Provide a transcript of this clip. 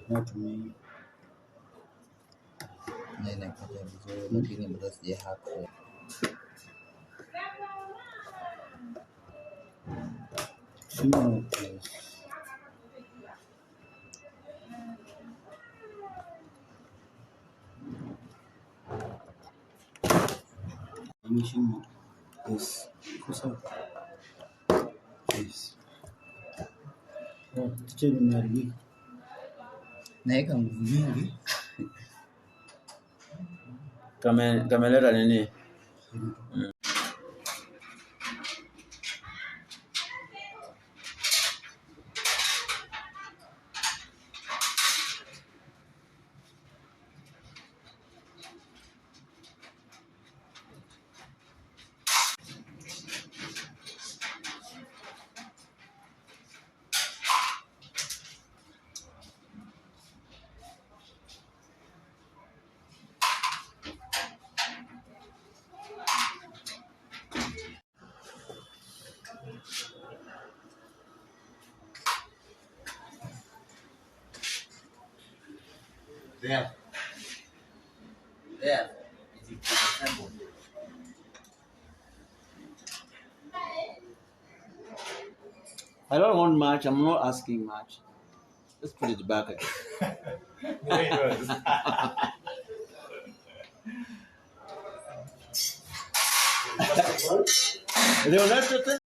Not me. Nakuja vizuri lakini bado sijahack. No, please. Finishing is yes. Teacher nimeharibika. Naweka nguvu nyingi. Kameleta nini? There. It is assembled. I don't want much. I'm not asking much. Let's put it back again. There it was. They will let you